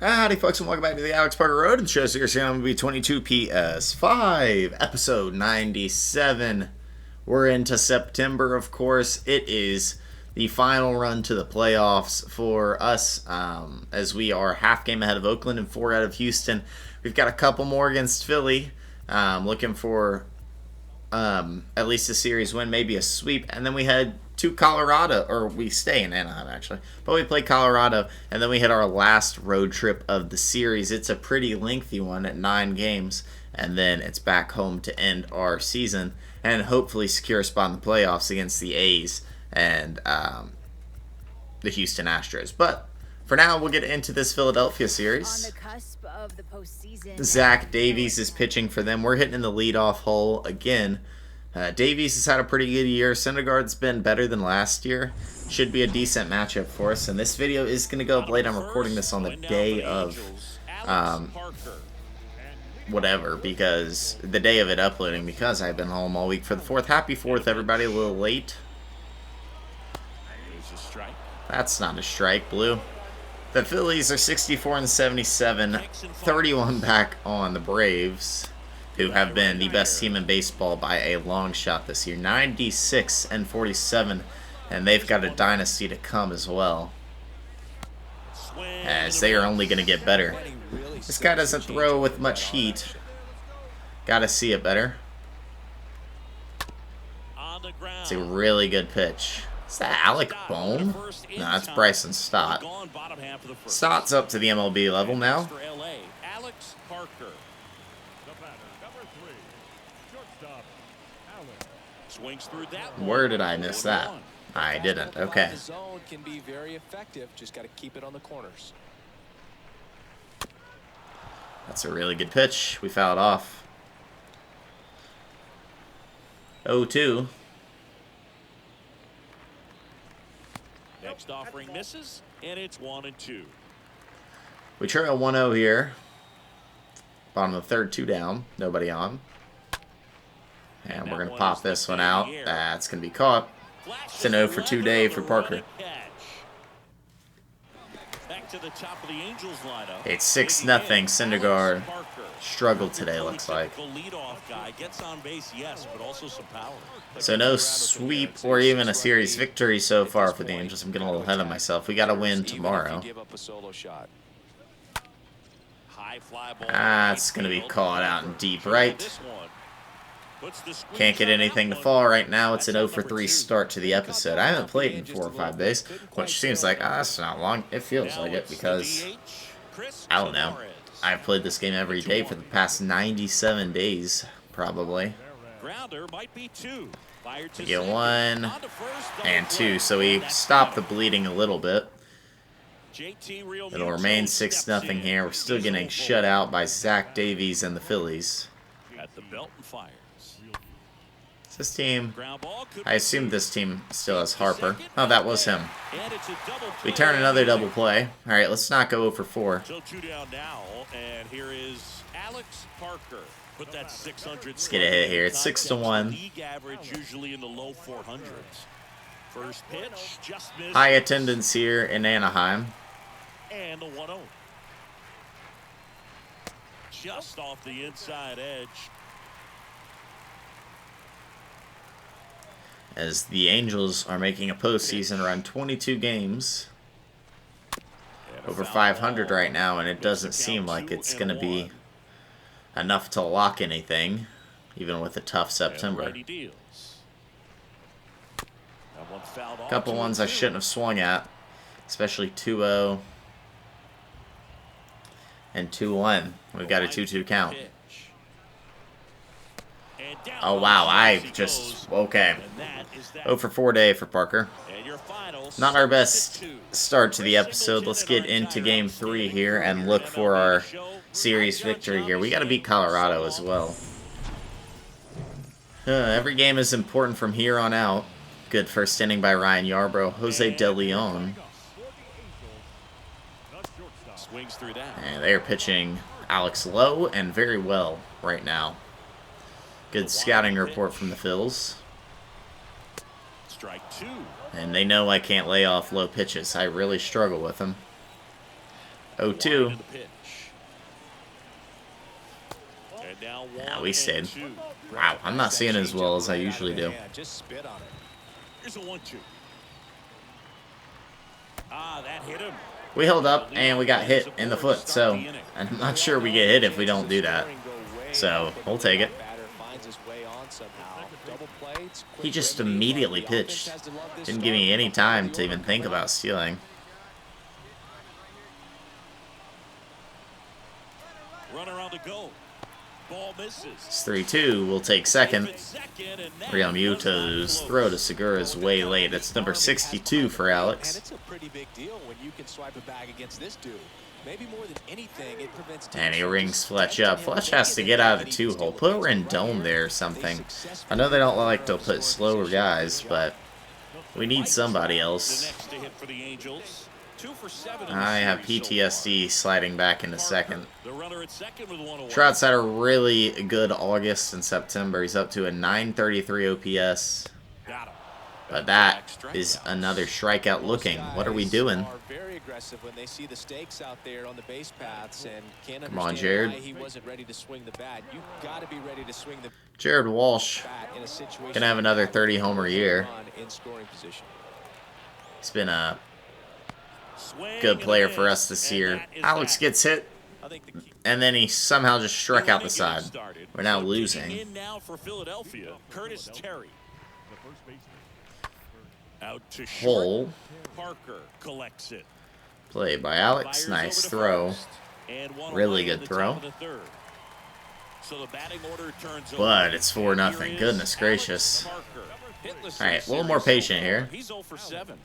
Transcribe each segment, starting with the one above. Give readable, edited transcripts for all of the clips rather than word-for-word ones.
Howdy folks, and welcome back to the Alex Parker Road and the show series here on MLB 22 PS5, episode 97. We're into September, of course. It is the final run to the playoffs for us, as we are half game ahead of Oakland and 4 out of Houston. We've got a couple more against Philly, looking for at least a series win, maybe a sweep, and then we head to Colorado, or we stay in Anaheim actually, but we play Colorado, and then we hit our last road trip of the series. It's a pretty lengthy one at 9 games, and then it's back home to end our season and hopefully secure a spot in the playoffs against the A's and the Houston Astros. But for now, we'll get into this Philadelphia series. On the cusp of the postseason, Zach Davies is pitching for them. We're hitting in the leadoff hole again. Davies has had a pretty good year. Syndergaard's been better than last year. Should be a decent matchup for us. And this video is going to go up late. I'm recording this on the day of whatever, because the day of it uploading, because I've been home all week for the 4th. Happy 4th, everybody. A little late. That's not a strike, Blue. The Phillies are 64-77, 31 back on the Braves, who have been the best team in baseball by a long shot this year. 96-47, and they've got a dynasty to come as well, as they are only going to get better. This guy doesn't throw with much heat. Got to see it better. It's a really good pitch. Is that Alec Bohm? No, that's Bryson Stott. Stott's up to the MLB level now. Where did I miss that? I didn't. Okay. Can be very effective. Just got to keep it on the corners. That's a really good pitch. We fouled off. 0-2. Next offering misses, and it's 1-2. We trail 1-0 here. Bottom of the 3rd, 2 down. Nobody on. And we're going to pop this one out. That's going to be caught. It's an 0-for-2 day for Parker. It's 6-0. Syndergaard struggled today, looks like. So no sweep or even a series victory so far for the Angels. I'm getting a little ahead of myself. We got to win tomorrow. That's going to be caught out in deep right. Can't get anything to fall right now. It's an 0-for-3 start to the episode. I haven't played in 4 or 5 days, which seems like, that's not long. It feels like it because, I don't know. I've played this game every day for the past 97 days, probably. We get 1 and 2, so we stop the bleeding a little bit. It'll remain 6-0 here. We're still getting shut out by Zach Davies and the Phillies. This team, I assume this team still has Harper. Oh, that was him. We turn another double play. All right, let's not go 0-for-4. Let's get a hit here. It's 6-1. High attendance here in Anaheim. And the 1-0. Just off the inside edge. As the Angels are making a postseason run, 22 games, over 500 right now, and it doesn't seem like it's going to be enough to lock anything, even with a tough September. A couple ones I shouldn't have swung at, especially 2-0 and 2-1. We've got a 2-2 count. Oh, wow, okay. 0-for-4 day for Parker. Not our best start to the episode. Let's get into Game 3 here and look for our series victory here. We got to beat Colorado as well. Every game is important from here on out. Good first inning by Ryan Yarbrough. Jose De Leon. And they are pitching Alex low and very well right now. Good scouting report from the Phils. And they know I can't lay off low pitches. I really struggle with them. 0-2. Line of the pitch. And now Yeah, we stayed. 1-2. Wow, I'm not seeing as well as I usually do. Just spit on it. Here's a 1-2. Ah, that hit him. We held up and we got hit in the foot, so I'm not sure we get hit if we don't do that. So we'll take it. He just immediately pitched. Didn't give me any time to even think about stealing. Runner on the go. Ball misses. It's 3-2. We'll take second. Realmuto's throw to Segura is way late. It's number 62 for Alex. And it's a pretty big deal when you can swipe a bag against this dude. Maybe more than anything, it prevents. And he rings Fletch up. Fletch has to get out of the 2-hole. Put Rendon there or something. I know they don't like to put slower guys, but we need somebody else. I have PTSD sliding back into second. Trout's had a really good August and September. He's up to a 933 OPS. But that is another strikeout looking. What are we doing? Very aggressive when they see the stakes out there on the base paths and can't Come on, understand Jared. why he wasn't ready to swing the bat. You got to be ready to swing the Jared Walsh bat in a situation gonna have another 30-homer year. in scoring position. He's been a good player for us this year. Alex gets hit, and then he somehow just struck out the side. We're now losing. In now for Philadelphia, Curtis Terry. Out to Hole. Parker collects it. Play by Alex. Nice throw. Really good throw. So the batting order turns But it's 4-0. Goodness gracious. Alright, a little more patient here. He's 0 for 7.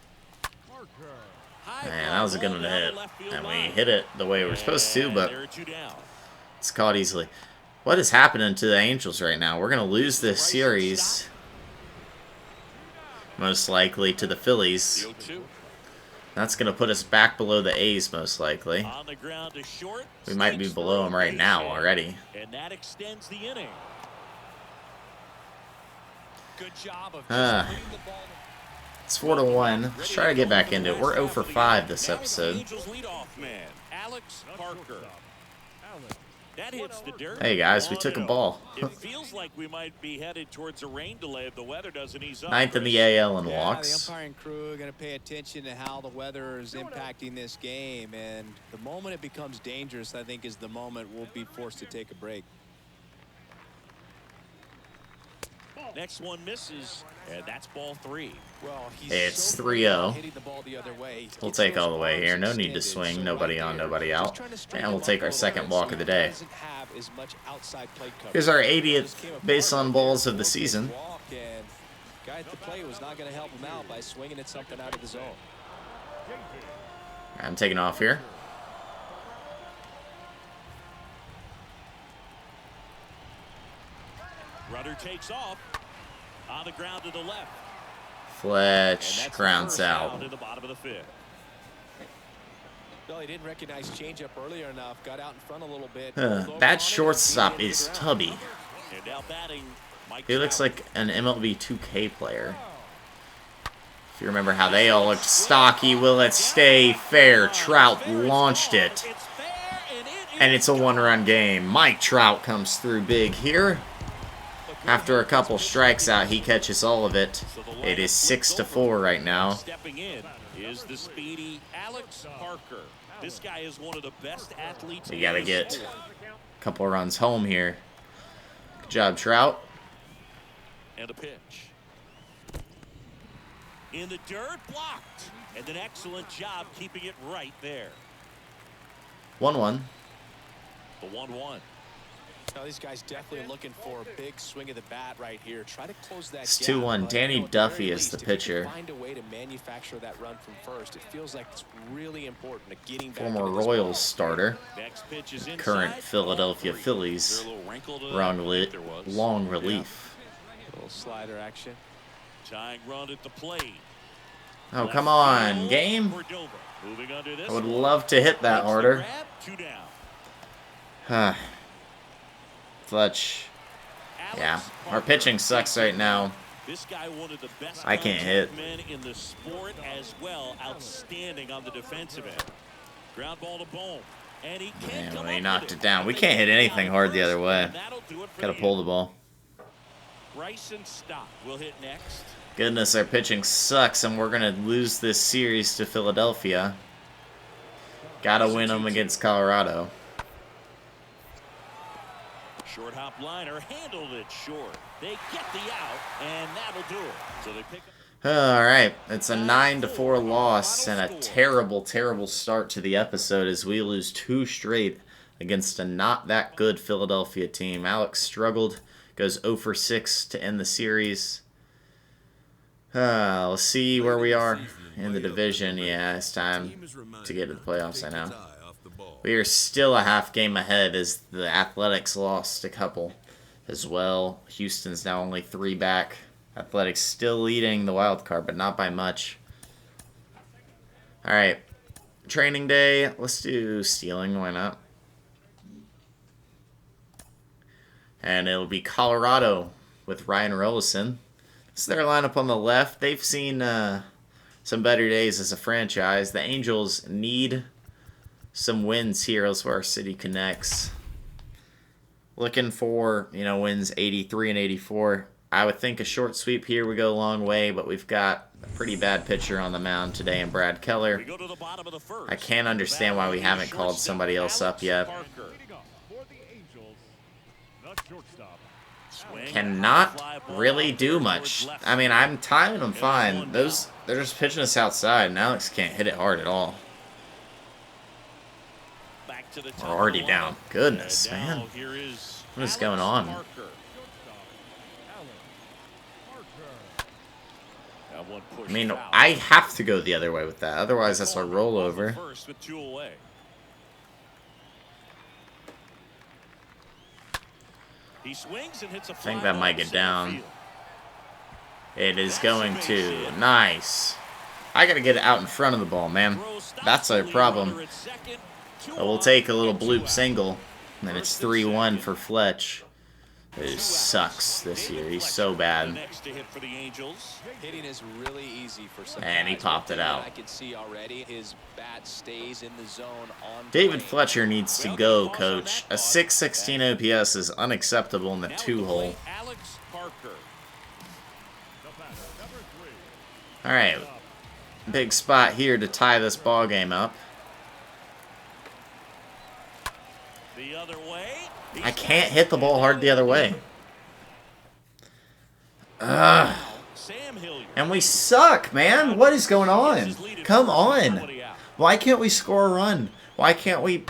Man, that was a good one to hit. And we hit it the way we're supposed to, but it's caught easily. What is happening to the Angels right now? We're going to lose this series. Most likely to the Phillies. That's going to put us back below the A's, most likely. We might be below them right now already. And that extends the inning. Good job of It's 4-1. Let's try to get back into it. We're 0 for 5 this episode. Angels leadoff man, Alex Parker. That hits the dirt. Hey guys, we took a ball. It feels like we might be headed towards a rain delay if the weather doesn't ease up. 9th in the AL in The walks. umpiring crew are going to pay attention to how the weather is impacting this game, and the moment it becomes dangerous, I think, is the moment we'll be forced to take a break. Next one misses, and that's ball 3. Well, It's 3-0. hitting the ball the other way. We'll take all the way here. No need to swing. Nobody on, nobody out. And we'll take our second walk of the day. Here's our 80th base on balls of the season. Guy at the plate was not going to help him out by swinging at something out of the zone. I'm taking off here. Runner takes off on the ground to the left. Fletch grounds out. In the bottom of the 5th. Well, he didn't recognize changeup earlier enough. Got out in front a little bit. That shortstop is Tubby. And now batting, Mike He looks Trout. like an MLB 2K player. If you remember how they all looked stocky, will it stay fair? Trout launched it. It's fair, and it And is it's a one-run game. Mike Trout comes through big here. After a couple strikes out, he catches all of it. It is 6-4 right now. Stepping in is the speedy Alex Parker. This guy is one of the best athletes. We gotta get a couple runs home here. Good job, Trout. And a pitch. In the dirt, blocked. And an excellent job keeping it right there. 1-1. The 1-1. Now, these guys definitely looking for a big swing of the bat right here. Try to close that It's gap, 2-1. but, Danny you know, at the Duffy very is the least, if you pitcher. can find a way to manufacture that run from first. It feels like it's really important to getting back Former into this Royals ball. starter. Next pitch is inside. Current Philadelphia Ball 3. Phillies. Is there a little wrinkle to that? Long, I think there was. long relief. A little slider action. Tying run at the plate. Oh, come on, game. Cordova moving under this I would one. love to hit that Makes the harder. grab, 2 down. Fletch. Yeah, Alex our Parker. pitching sucks right now. This guy, one of the best I can't hit. men in the sport as well. Outstanding on the defensive end. Ground ball to Bohm. And he can't Man, come when he up knocked with it down. We can't hit anything hard the other way. That'll do it for Gotta the pull the ball. Bryson Stott will hit next. Goodness, our pitching sucks, and we're gonna lose this series to Philadelphia. Gotta win them against Colorado. Short hop liner handled it short. They get the out, and that'll do it. So they pick up. Alright, it's a 9-4 loss and a terrible, terrible start to the episode as we lose 2 straight against a not that good Philadelphia team. Alex struggled, goes 0 for 6 to end the series. Let's see where we are in the division. Yeah, it's time to get to the playoffs, I know. We are still a half game ahead as the Athletics lost a couple as well. Houston's now only 3 back. Athletics still leading the wild card, but not by much. Alright. Training day. Let's do stealing. Why not? And it'll be Colorado with Ryan Rollison. This is their lineup on the left. They've seen some better days as a franchise. The Angels need some wins here as our city connects. Looking for, wins 83 and 84. I would think a short sweep here would go a long way, but we've got a pretty bad pitcher on the mound today in Brad Keller. I can't understand why we haven't called somebody else up yet. Cannot really do much. I mean, I'm timing them fine. They're just pitching us outside, and Alex can't hit it hard at all. We're already down. Goodness, man. What is going on? I mean, I have to go the other way with that. Otherwise, that's a rollover. I think that might get down. It is going to. Nice. I got to get it out in front of the ball, man. That's our problem. We'll take a little bloop single. And it's 3-1 for Fletch. It sucks this year. He's so bad. Hitting is really easy for some And he guys. popped it out. I can see already his bat stays in the zone on David plane. Fletcher needs to go, coach. A 616 OPS is unacceptable in the 2-hole. Alex Parker. Alright. Big spot here to tie this ball game up. The other way. I can't hit the ball hard the other way. Ugh. And we suck, man. What is going on? Come on. Why can't we score a run? Why can't we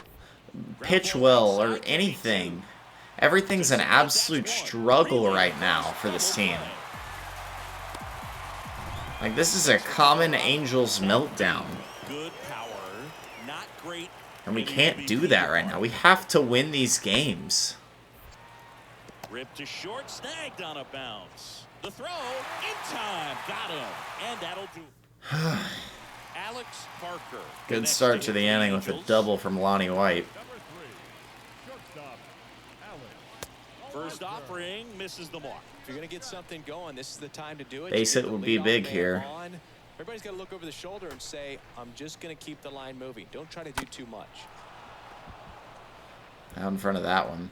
pitch well or anything? Everything's an absolute struggle right now for this team. Like, this is a common Angels meltdown. Good power, not great. And we can't do that right now. We have to win these games. Ripped to short, snagged on a bounce. The throw in time, got him, and that'll do. Alex Parker. Good start to the inning with a double from Lonnie White. First offering misses the mark. If you're going to get something going, this is the time to do it. Base hit would be big here. Everybody's got to look over the shoulder and say, I'm just going to keep the line moving. Don't try to do too much. Out in front of that one.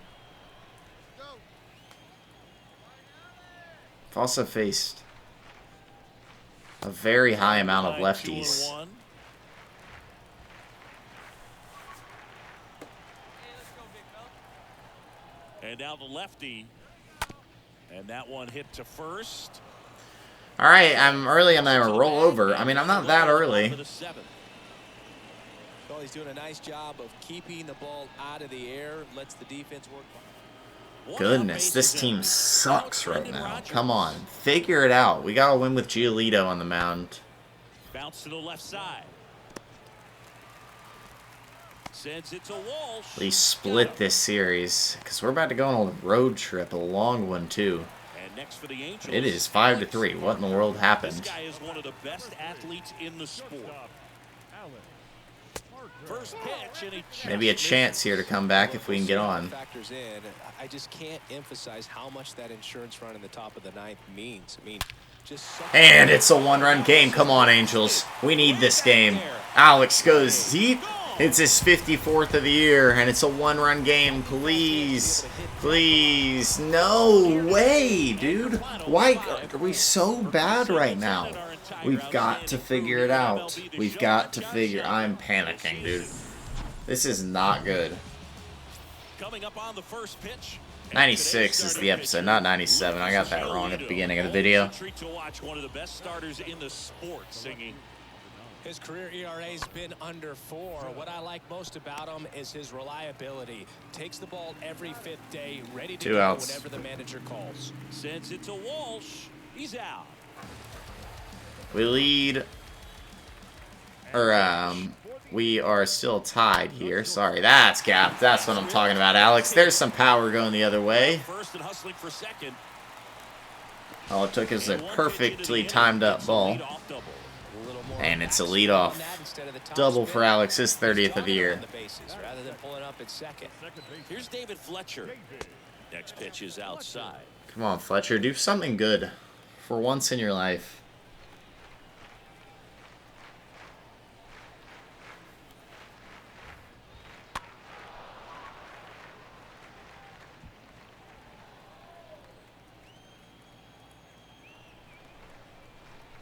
I've also faced a very high amount of lefties. And now the lefty. And that one hit to first. Alright, I'm early and I'm a rollover. I mean, I'm not that early. Well, he's doing a nice job of keeping the ball out of the air. Lets the defense work. Goodness, this team sucks right now. Come on, figure it out. We gotta win with Giolito on the mound. Bounce to the left side. Since it's a Walsh. We split this series because we're about to go on a road trip, a long one too. And next for the Angels, It is 5-3. What in the world happened? This guy is one of the best athletes in the sport. First pitch, and he Maybe a chance here to come back if we can get on. Factors in. I just can't emphasize how much that insurance run in the top of the ninth means. I mean, just and it's a one-run game. Come on, Angels. We need this game. Alex goes deep. It's his 54th of the year, and it's a one-run game. Please. Please. No way, dude. Why are we so bad right now? We've got to figure it out. We've got to figure... I'm panicking, dude. This is not good. Coming up on the first pitch. 96 is the episode, not 97. I got that wrong at the beginning of the video. Treat to watch one of the best starters in the sport singing. His career ERA's been under 4. What I like most about him is his reliability. Takes the ball every 5th day, ready to 2 go outs. whenever the manager calls. Sends it to Walsh. He's out. We lead, or we are still tied here. Sorry, that's gap. That's what I'm talking about, Alex. There's some power going the other way. First and hustling for second. All it took is a perfectly timed up ball. And it's a leadoff double for Alex, his 30th of the year. Rather than pulling up at second. Here's David Fletcher. Next pitch is outside. Come on, Fletcher, do something good for once in your life.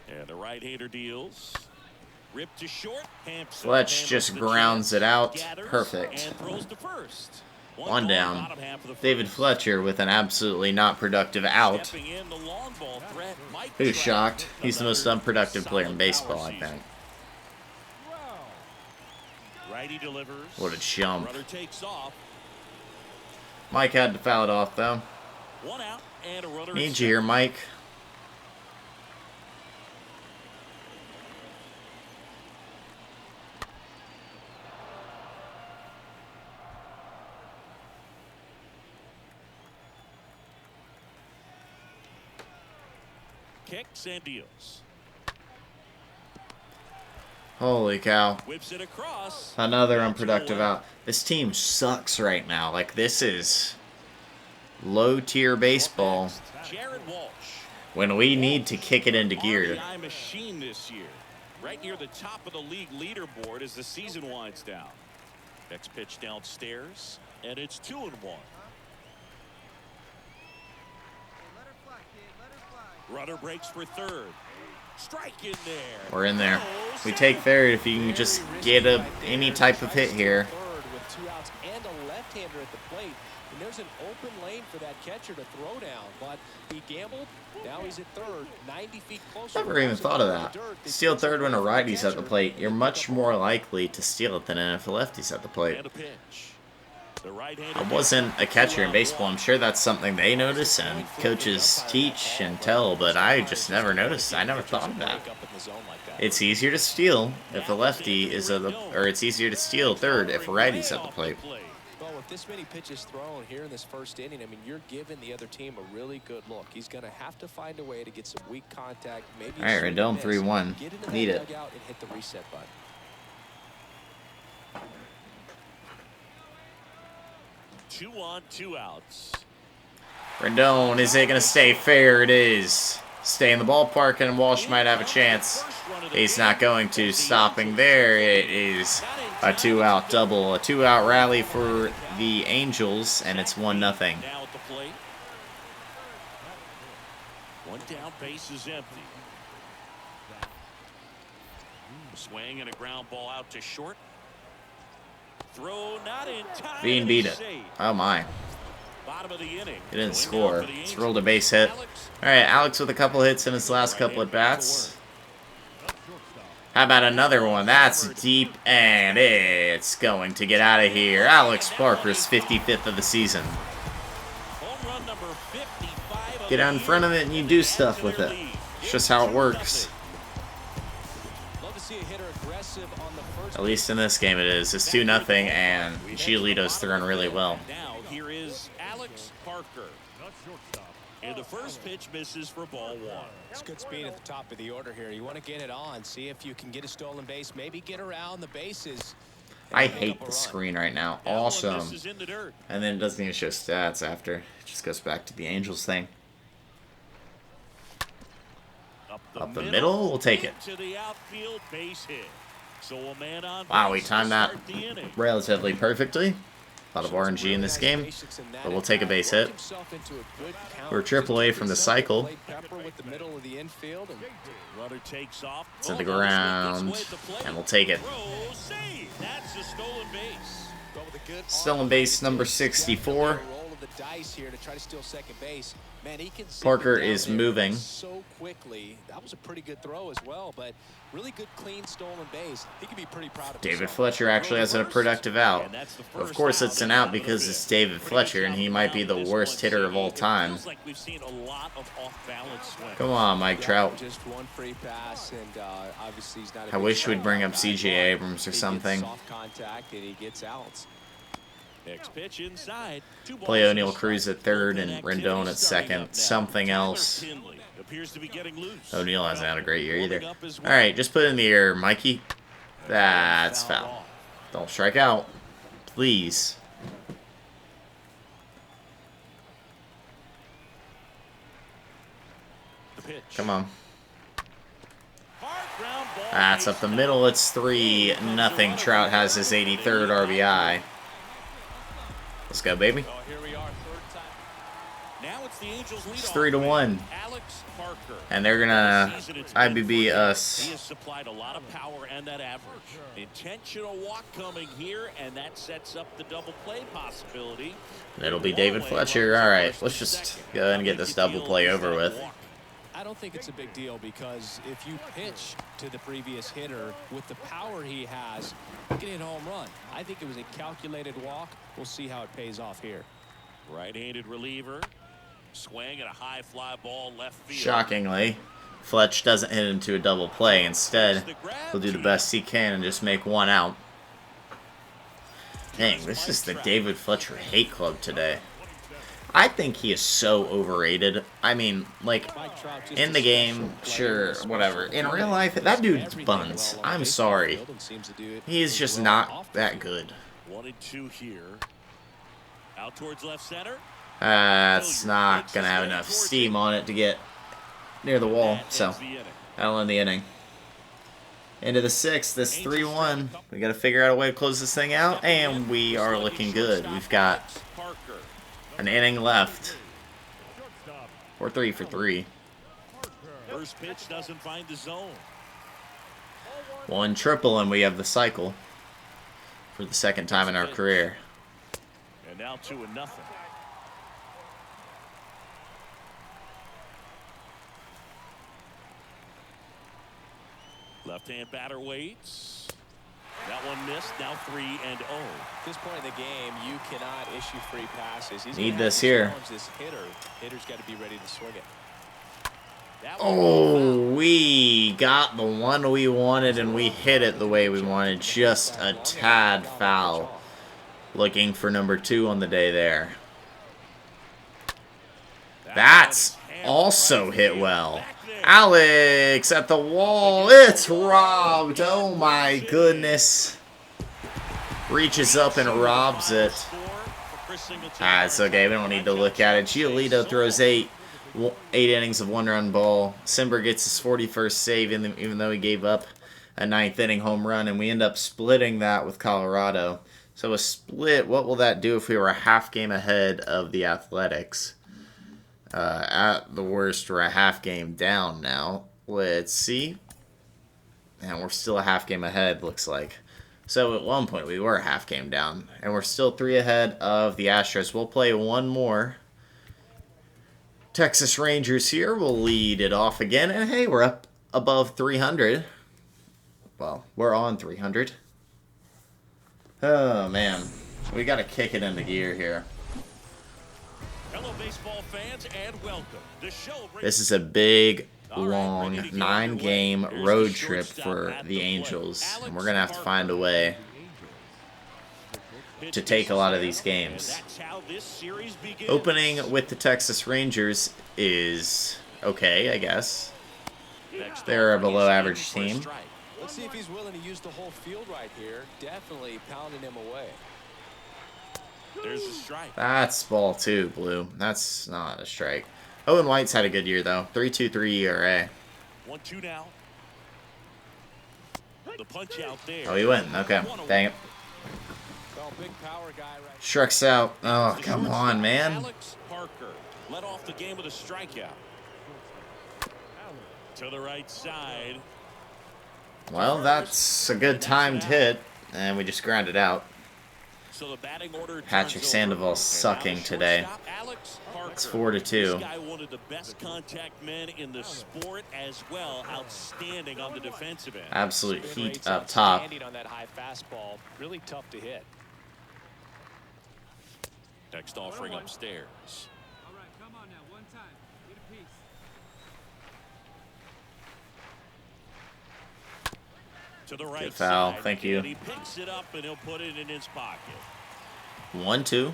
And the right-hander deals. Rip to short. Fletch just grounds it out. Perfect. And throws to first. One down. David Fletcher with an absolutely not productive out. Who's shocked? He's the most unproductive player in baseball, I think. Righty delivers. What a jump. Runner takes off. Mike had to foul it off, though. 1 out and a runner. Need you here, Mike. Kicks and deals. Holy cow. Whips it across. Another unproductive out. This team sucks right now. Like, this is low-tier baseball Jared Walsh. when we need to kick it into gear. RBI machine this year. Right near the top of the league leaderboard as the season winds down. Next pitch downstairs, and it's 2-1. Runner breaks for third. Strike in there. We're in there. We take third if you can just get any type of hit here. Third with 2 outs and a left-hander at the plate. And there's an open lane for that catcher to throw down. But he gambled. Now he's at third, 90 feet closer. Never even thought of that. Steal third when a righty's at the plate. You're much more likely to steal it than if a lefty's at the plate. And a pitch. The right-hander I wasn't a catcher in baseball. I'm sure that's something they notice and coaches teach and tell, but I just never noticed. I never thought of that. It's easier to steal if a lefty is at the, or it's easier to steal third if a righty's at the plate. Well, with this many pitches thrown here in this first inning, I mean, you're giving the other team a really good look. He's going to have to find a way to get some weak contact. Maybe All right, Rendon 3-1. Need it. Dugout and hit the reset button. 2 on, 2 outs. Rendon, is it going to stay fair? It is. Stay in the ballpark and Walsh might have a chance. He's not going to. Stopping there. It is a 2-out double. A 2-out rally for the Angels, and it's 1-0. Now at the plate. One down, base is empty. Swing and a ground ball out to short. Throw not in time. Bean beat it. Oh my. Bottom of the inning. He didn't score. It's rolled a base hit. Alright, Alex with a couple hits in his last couple at bats. How about another one? That's deep, and it's going to get out of here. Alex Parker's 55th of the season. Home run number 55. Get out in front of it and you do stuff with it. It's just how it works. Love to see a hitter aggressive on the first. At least in this game it is. It's 2-0, and Giolito's throwing really well. Now here is Alex Parker. And the first pitch misses for ball 1. It's good speed at the top of the order here. You want to get it on, see if you can get a stolen base, maybe get around the bases. I hate the screen right now. Awesome. This is in the dirt. And then it doesn't even show stats after. It just goes back to the Angels thing. Up the middle, we'll take it. To the outfield base hit. So a man on Wow, we base to timed that start the inning. relatively perfectly. A lot of RNG in this game, but we'll take a base hit. We're triple A from the cycle. Runner takes off. To the ground, and we'll take it. Throw, save. That's a stolen base. Still in base number 64. Parker is moving. So quickly. That was a pretty good throw as well, but really good clean stolen base. He could be pretty proud of David himself. Fletcher actually has a productive out. Of course, it's an out because it's David Fletcher, and he might be the worst hitter of all time. Come on, Mike Trout. Just one free pass, and obviously he's not a I big wish we'd bring up guy, C.J. but Abrams or he gets something. soft contact and he gets outs. Next pitch inside. Play O'Neal Cruz at third and Rendon at second. Something else. Appears to be getting loose. O'Neal hasn't had a great year either. Alright, just put it in the air, Mikey. That's foul. Don't strike out. Please. The pitch. Come on. Hard ground ball. That's up the middle. It's 3-0. Trout has his 83rd RBI. Let's go, baby. Oh, here we are, third time. Now it's the Angels lead It's off 3-1. man, Alex Parker. And they're gonna This season it's been IBB He us. has supplied a lot of power and that average. Intentional walk coming here, and that sets up the double play possibility. It'll be David Fletcher. Alright, let's just go ahead and get this double play over with. I don't think it's a big deal because if you pitch to the previous hitter with the power he has, you can hit a home run. I think it was a calculated walk. We'll see how it pays off here. Right-handed reliever. Swing at a high fly ball left field. Shockingly, Fletch doesn't hit into a double play. Instead, he'll do the best he can and just make one out. Dang, this is the David Fletcher hate club today. I think he is so overrated. I mean, like, in the game, sure, whatever. In real life, that dude's buns. I'm sorry. He's just not that good. 1-2 here. Out towards left center. That's not going to have enough steam on it to get near the wall, so that'll end the inning. Into the sixth, this 3-1. We got to figure out a way to close this thing out, and we are looking good. We've got an inning left. We're 3 for 3. First pitch doesn't find the zone. 1 triple, and we have the cycle for the second time in our career. And now 2-0. Left-hand batter waits. That one missed. Now 3-0. At this point in the game, you cannot issue free passes. He's Need gonna this have to here. challenge this hitter. Hitter's got to be ready to swing it. Oh, we got the one we wanted, and we hit it the way we wanted. Just a tad foul. Looking for number 2 on the day there. That's also hit well. Alex at the wall. It's robbed. Oh my goodness. Reaches up and robs it. It's okay. We don't need to look at it. Giolito throws 8 innings of 1-run ball. Simber gets his 41st save, even though he gave up a 9th inning home run, and we end up splitting that with Colorado. So a split, what will that do if we were a half game ahead of the Athletics? At the worst, we're a half game down now. Let's see. And we're still a half game ahead, looks like. So at one point, we were a half game down. And we're still 3 ahead of the Astros. We'll play one more. Texas Rangers here will lead it off again. And hey, we're up above 300. Well, we're on 300. Oh, man. We got to kick it into gear here. Hello, baseball fans, and welcome. The show This is a big, long, 9-game road trip for the Angels. And we're going to have to find a way to take a lot of these games. Opening with the Texas Rangers is okay, I guess. They're a below-average team. Let's see if he's willing to use the whole field right here. Definitely pounding him away. There's a strike. That's ball 2, Blue. That's not a strike. Owen White's had a good year, though. 3.23 ERA. 1-2 now. The punch out there. Oh, he went. Okay. Dang it. Well, big power guy right. Shreks out. Oh, The come shortstop, on, man. Alex Parker led off the game with a strikeout. To the right side. Well, that's a good timed hit, and we just grounded out. So the batting order Patrick turns over. Sandoval's sucking And now today. shortstop Alex Parker. It's 4-2. This guy, one of the best contact men in the sport as well. Outstanding on the defensive end. Absolute Spin heat rate's up top. outstanding on that high fastball. Really tough to hit. Next offering upstairs. All right, come on now, one time. Get a piece. To the right foul. side. Thank you. And he picks it up and he'll put it in his pocket. 1-2.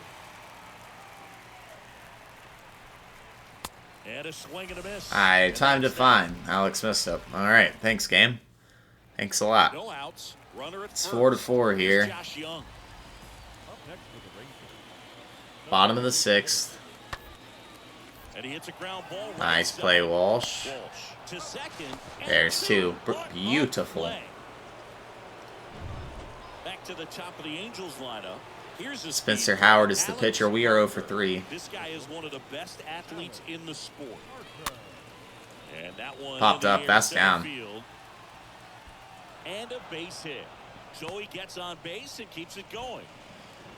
And a swing and a miss. I timed it fine. Alex messed up. All right. Thanks, game. Thanks a lot. No outs. Runner at It's first. 4-4 here. Josh Young. Bottom of the 6th. And he hits a ground ball. right Nice side. play, Walsh. Walsh to second. And There's 2. What a Beautiful. play. Back to the top of the Angels lineup. Here's a Spencer speed. Howard is the Alex pitcher. We are 0 for Parker. 3. This guy is one of the best athletes in the sport. And that one Popped in the up, air that's center down. field. And a base hit. So he gets on base and keeps it going.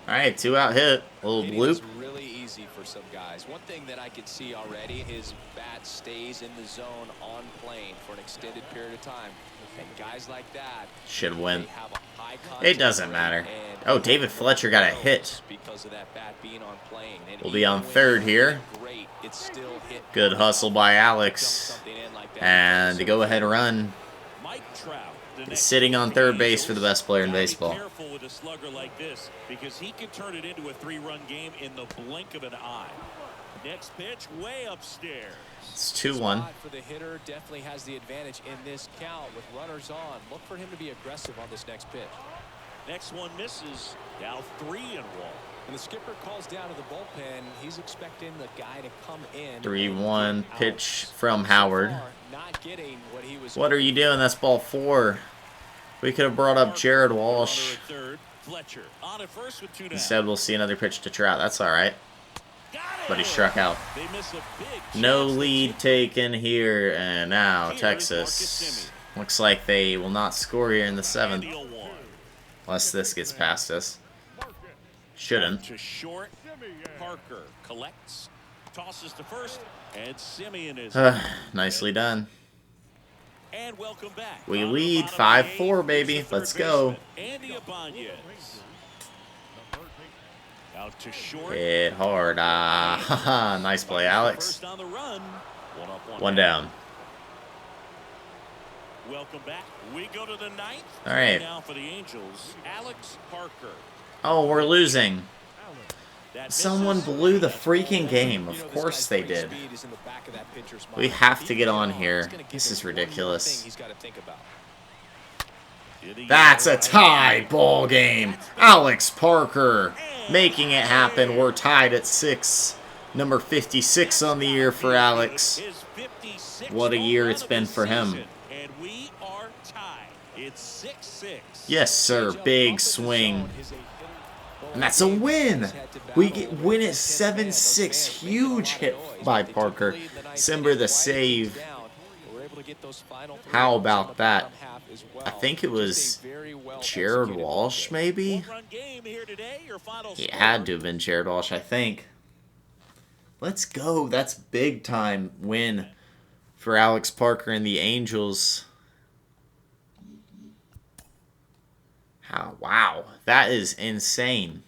All right, 2-out hit. A little Hitting is bloop. really easy for some guys. One thing that I can see already, his bat stays in the zone on plane for an extended period of time. And guys like that, Should they win. have a high It contact doesn't rate matter. and Oh, David Fletcher got a hit. because of that bat being on plane. And We'll be even on when third it's here. Great, it's still hit. Good hustle by Dump Alex. something in like that. And the go-ahead run Mike Trout. the is next sitting on for third the base for the Angels. best player in Gotta be baseball. Careful with a slugger like this because he can turn it into a 3-run game in the blink of an eye. Next pitch way upstairs. It's 2-1. Spot for the hitter definitely has the advantage in this count with runners on. Look for him to be aggressive on this next pitch. Next one misses. Now 3-1. And the skipper calls down to the bullpen. He's expecting the guy to come in. 3-1 Out. pitch from So Howard. far, not getting what he was. What are you doing? That's ball 4. We could have brought up Jared Walsh. Runner at third. Fletcher on at first with 2 down. Instead, we'll see another pitch to Trout. That's all right. Got But he it. struck out. They miss a big No chance to lead keep taken here. And now Here's Texas. Marcus Looks like they will not score here in the 7th. Deal one. Unless this gets past us. Shouldn't. To short. Parker collects, tosses to first, and Simeon is. Nicely done. And welcome back. We On the lead bottom of the 5-4, eighth, baby. here's the Let's third go. baseman, Andy Ibanez. Out to short. Hit hard. Ah, nice play, Alex. First on the run. One up, One down. Welcome back. We go to the 9th. All right. Now for the Angels, Alex Parker. Oh, we're losing. That Someone misses. blew the freaking game. You know, Of this course guy's they great did. speed is in the back of that pitcher's We mind. have If to he get can on get here. it's gonna give This him is one more ridiculous. thing he's got to think about. In the That's a air, tie ball game. Alex Parker making it happen. We're tied at 6. Number 56 on the year for Alex. His 56th What a year home it's run of been the for him. season, and we are tied. It's 6-6. Yes, sir. Big swing. And that's a win. We win at 7-6. Huge hit by Parker. Simber the save. How about that? I think it was Jared Walsh, maybe? One-run game here today. Your final It score. had to have been Jared Walsh, I think. Let's go. That's big time win for Alex Parker and the Angels. Wow. That is insane.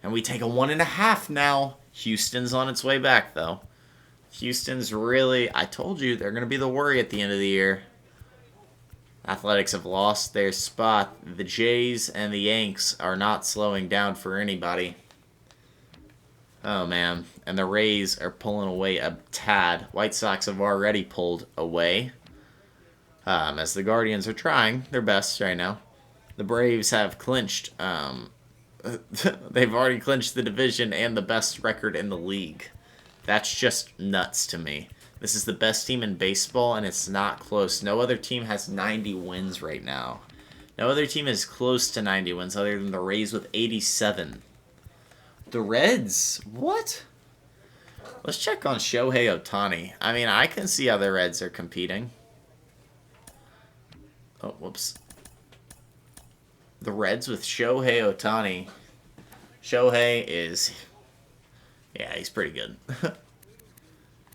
And we take a 1.5 now. Houston's on its way back, though. Houston's really... I told you, they're going to be the worry at the end of the year. Athletics have lost their spot. The Jays and the Yanks are not slowing down for anybody. Oh, man. And the Rays are pulling away a tad. White Sox have already pulled away. As the Guardians are trying their best right now. The Braves have clinched. They've already clinched the division and the best record in the league. That's just nuts to me. This is the best team in baseball, and it's not close. No other team has 90 wins right now. No other team is close to 90 wins other than the Rays with 87. The Reds? What? Let's check on Shohei Ohtani. I mean, I can see how the Reds are competing. Oh, whoops. The Reds with Shohei Ohtani. Shohei is... yeah, he's pretty good.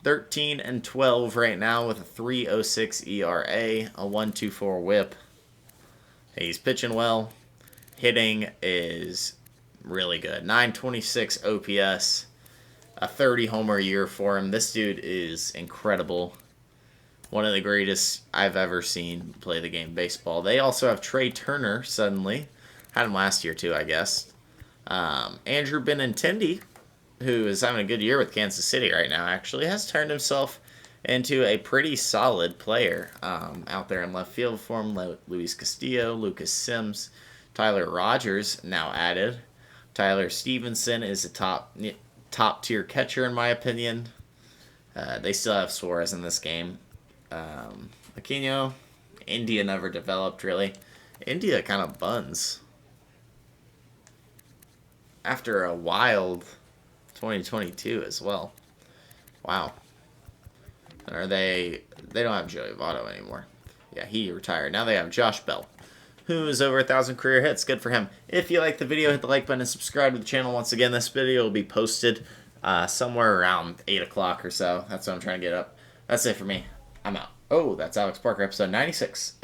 13-12 right now with a 3.06 ERA, a 1.24 WHIP. He's pitching well. Hitting is really good. 926 OPS. A 30 homer year for him. This dude is incredible. One of the greatest I've ever seen play the game of baseball. They also have Trey Turner suddenly. Had him last year too, I guess. Andrew Benintendi, who is having a good year with Kansas City right now, actually has turned himself into a pretty solid player out there in left field for him. Luis Castillo, Lucas Sims, Tyler Rogers now added. Tyler Stevenson is a top tier catcher in my opinion. They still have Suarez in this game. Aquino, India never developed really. India kind of buns after a wild 2022 as well. Wow. Are they don't have Joey Votto anymore. Yeah, he retired. Now they have Josh Bell, who is over 1,000 career hits. Good for him. If you like the video, hit the like button and subscribe to the channel. Once again, this video will be posted somewhere around 8 o'clock or so. That's what I'm trying to get up. That's it for me. I'm out. Oh, that's Alex Parker, episode 96. And